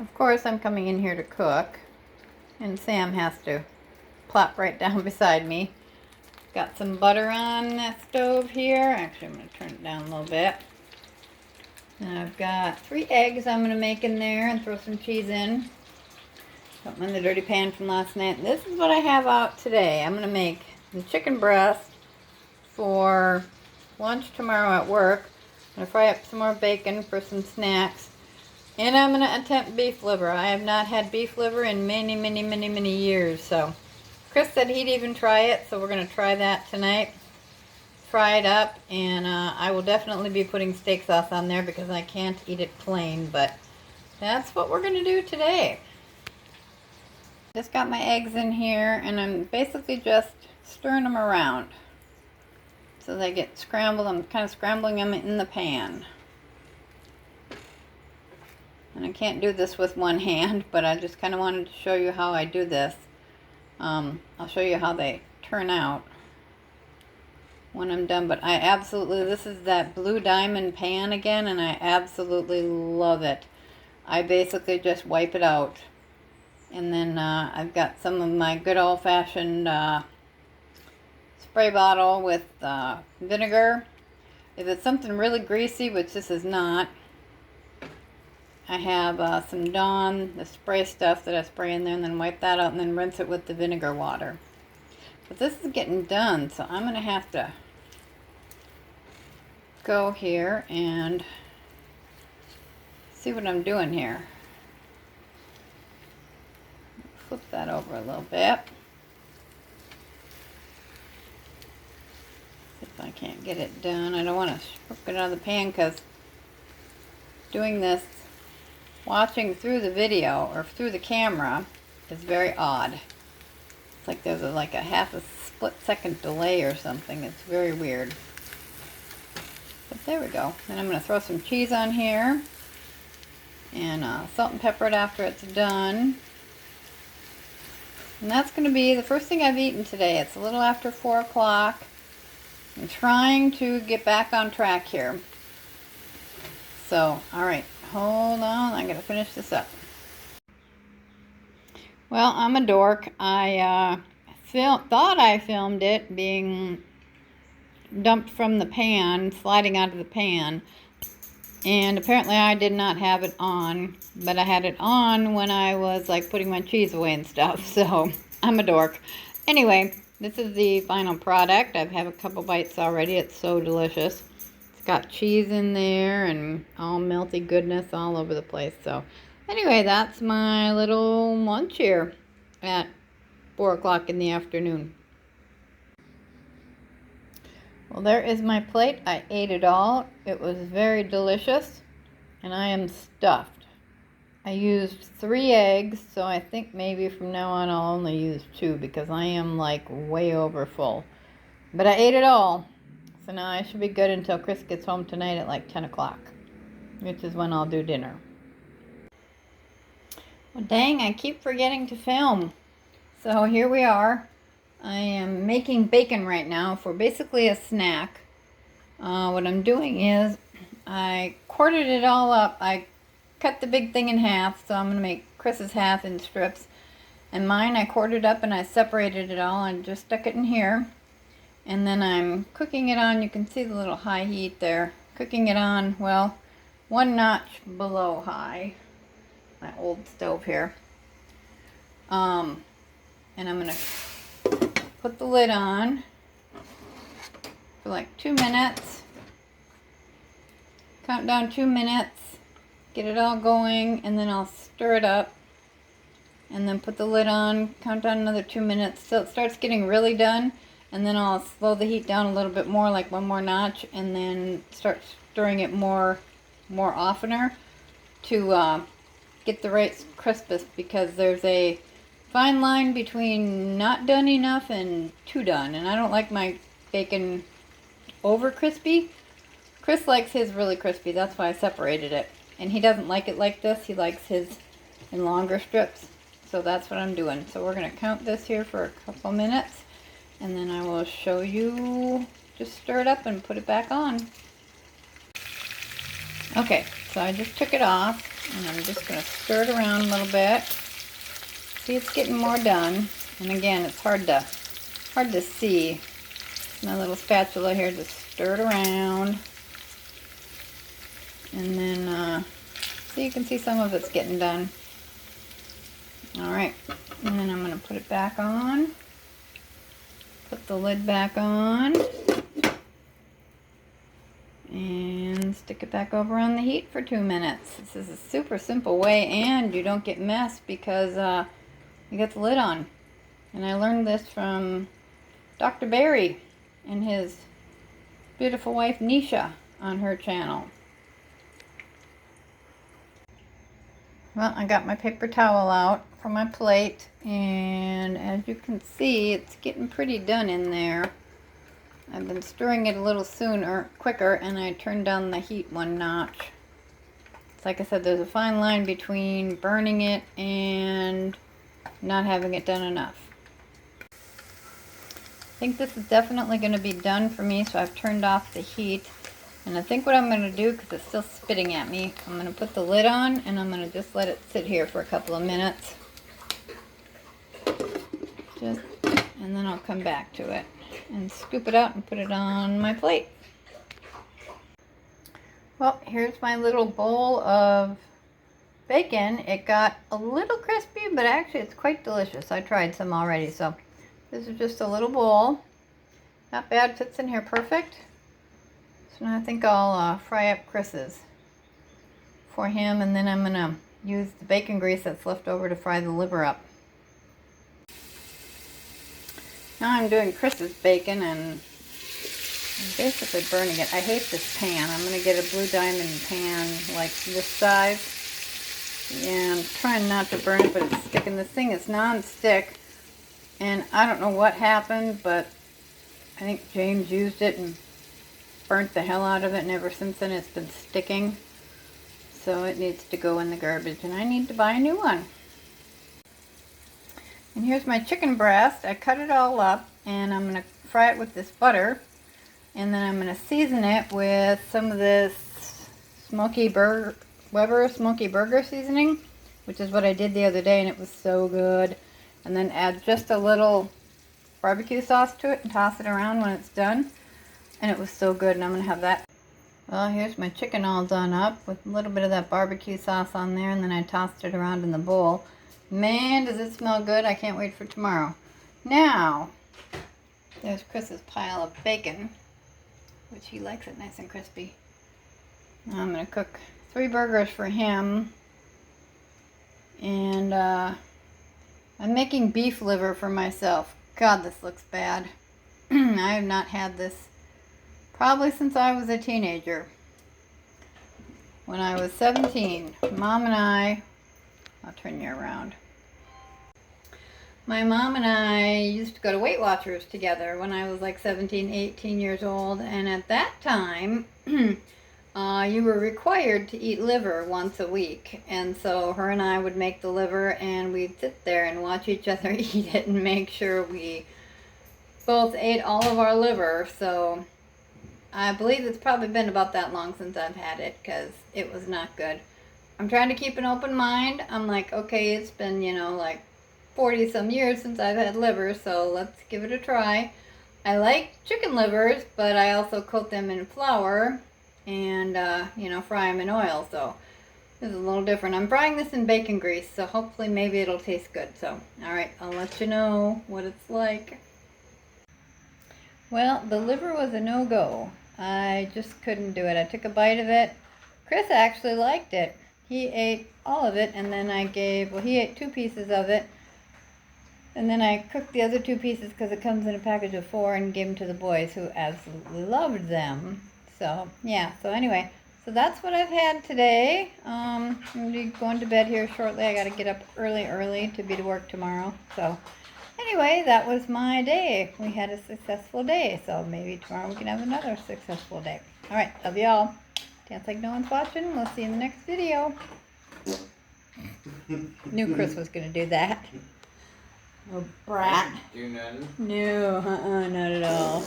Of course, I'm coming in here to cook, and Sam has to plop right down beside me. Got some butter on that stove here. Actually, I'm going to turn it down a little bit. And I've got 3 eggs I'm going to make in there and throw some cheese in. Something in the dirty pan from last night. This is what I have out today. I'm going to make the chicken breast for lunch tomorrow at work. I'm going to fry up some more bacon for some snacks. And I'm going to attempt beef liver. I have not had beef liver in many years. So Chris said he'd even try it, so we're going to try that tonight. Fry it up, and I will definitely be putting steak sauce on there because I can't eat it plain, but that's what we're going to do today. Just got my eggs in here, and I'm basically just stirring them around so they get scrambled. I'm kind of scrambling them in the pan. And I can't do this with one hand, but I just kind of wanted to show you how I do this. I'll show you how they turn out when I'm done, but I absolutely, this is that Blue Diamond pan again, and I absolutely love it. I basically just wipe it out, and then I've got some of my good old-fashioned spray bottle with vinegar. If it's something really greasy, which this is not, I have some Dawn, the spray stuff that I spray in there, and then wipe that out and then rinse it with the vinegar water. But this is getting done, so I'm going to have to go here and see what I'm doing here. Flip that over a little bit. See if I can't get it done. I don't want to strip it out of the pan because doing this, watching through the video or through the camera is very odd. It's like there's like a half a split-second delay or something. It's very weird. But there we go. And I'm going to throw some cheese on here and salt and pepper it after it's done. And that's going to be the first thing I've eaten today. It's a little after 4 o'clock. I'm trying to get back on track here. So, alright, hold on. I got to finish this up. Well, I'm a dork. I thought I filmed it being dumped from the pan, sliding out of the pan. And apparently I did not have it on, but I had it on when I was like putting my cheese away and stuff. So I'm a dork. Anyway, this is the final product. I've had a couple bites already. It's so delicious. It's got cheese in there and all melty goodness all over the place. So anyway, that's my little lunch here at 4 o'clock in the afternoon. Well, there is my plate. I ate it all. It was very delicious, and I am stuffed. I used 3 eggs, so I think maybe from now on I'll only use 2 because I am like way over full. But I ate it all, so now I should be good until Chris gets home tonight at like 10 o'clock, which is when I'll do dinner. Well, dang, I keep forgetting to film. So here we are. I am making bacon right now for basically a snack. What I'm doing is I quartered it all up. I cut the big thing in half, so I'm going to make Chris's half in strips. And mine I quartered up and I separated it all and just stuck it in here. And then I'm cooking it on, you can see the little high heat there. Cooking it on, well, 1 notch below high. My old stove here. And I'm going to put the lid on for like 2 minutes. Count down 2 minutes. Get it all going, and then I'll stir it up. And then put the lid on. Count down another 2 minutes till it starts getting really done. And then I'll slow the heat down a little bit more, like 1 more notch, and then start stirring it more oftener to get the right crispness, because there's a fine line between not done enough and too done. And I don't like my bacon over crispy. Chris likes his really crispy. That's why I separated it. And he doesn't like it like this. He likes his in longer strips. So that's what I'm doing. So we're going to count this here for a couple minutes. And then I will show you, just stir it up and put it back on. Okay, So I just took it off, and I'm just going to stir it around a little bit. See, it's getting more done. And again, it's hard to see. My little spatula here, just stir it around. And then, so you can see some of it's getting done. Alright, and then I'm going to put it back on. Put the lid back on. And stick it back over on the heat for 2 minutes. This is a super simple way, and you don't get messed because you get the lid on. And I learned this from Dr. Barry and his beautiful wife Nisha on her channel. Well, I got my paper towel out for my plate, and as you can see, it's getting pretty done in there. I've been stirring it a little quicker, and I turned down the heat 1 notch. It's like I said, there's a fine line between burning it and not having it done enough. I think this is definitely going to be done for me, so I've turned off the heat. And I think what I'm going to do, because it's still spitting at me, I'm going to put the lid on, and I'm going to just let it sit here for a couple of minutes. And then I'll come back to it and scoop it out and put it on my plate. Well, here's my little bowl of bacon. It got a little crispy, but actually it's quite delicious. I tried some already, so this is just a little bowl. Not bad, fits in here perfect. So now I think I'll fry up Chris's for him, and then I'm going to use the bacon grease that's left over to fry the liver up. Now I'm doing Chris's bacon, and I'm basically burning it. I hate this pan. I'm going to get a Blue Diamond pan like this size. Yeah, I'm trying not to burn it, but it's sticking. This thing is non-stick, and I don't know what happened, but I think James used it and burnt the hell out of it, and ever since then it's been sticking. So it needs to go in the garbage, and I need to buy a new one. And here's my chicken breast. I cut it all up, and I'm going to fry it with this butter, and then I'm going to season it with some of this Weber Smoky Burger seasoning, which is what I did the other day, and it was so good. And then add just a little barbecue sauce to it and toss it around when it's done. And it was so good, and I'm going to have that. Well, here's my chicken all done up with a little bit of that barbecue sauce on there, and then I tossed it around in the bowl. Man, does it smell good. I can't wait for tomorrow. Now, there's Chris's pile of bacon, which he likes it nice and crispy. Now I'm going to cook 3 burgers for him, and I'm making beef liver for myself. God, this looks bad. I have not had this probably since I was a teenager. When I was 17, Mom and I'll turn you around. My mom and I used to go to Weight Watchers together when I was like 17, 18 years old, and at that time, you were required to eat liver once a week, and so her and I would make the liver, and we'd sit there and watch each other eat it and make sure we both ate all of our liver. So I believe it's probably been about that long since I've had it, because it was not good. I'm trying to keep an open mind. I'm like, okay, it's been, like 40 some years since I've had liver, so let's give it a try. I like chicken livers, but I also coat them in flour and, fry them in oil, so this is a little different. I'm frying this in bacon grease, so hopefully maybe it'll taste good. So, alright, I'll let you know what it's like. Well, the liver was a no-go. I just couldn't do it. I took a bite of it. Chris actually liked it. He ate all of it, and then he ate 2 pieces of it, and then I cooked the other 2 pieces because it comes in a package of 4 and gave them to the boys, who absolutely loved them. So, yeah, so anyway, so that's what I've had today. I'm going to be going to bed here shortly. I got to get up early to be to work tomorrow. So, anyway, that was my day. We had a successful day, so maybe tomorrow we can have another successful day. All right, love you all. Dance like no one's watching. We'll see you in the next video. Knew Chris was going to do that. Oh, brat. Do nothing? No, not at all.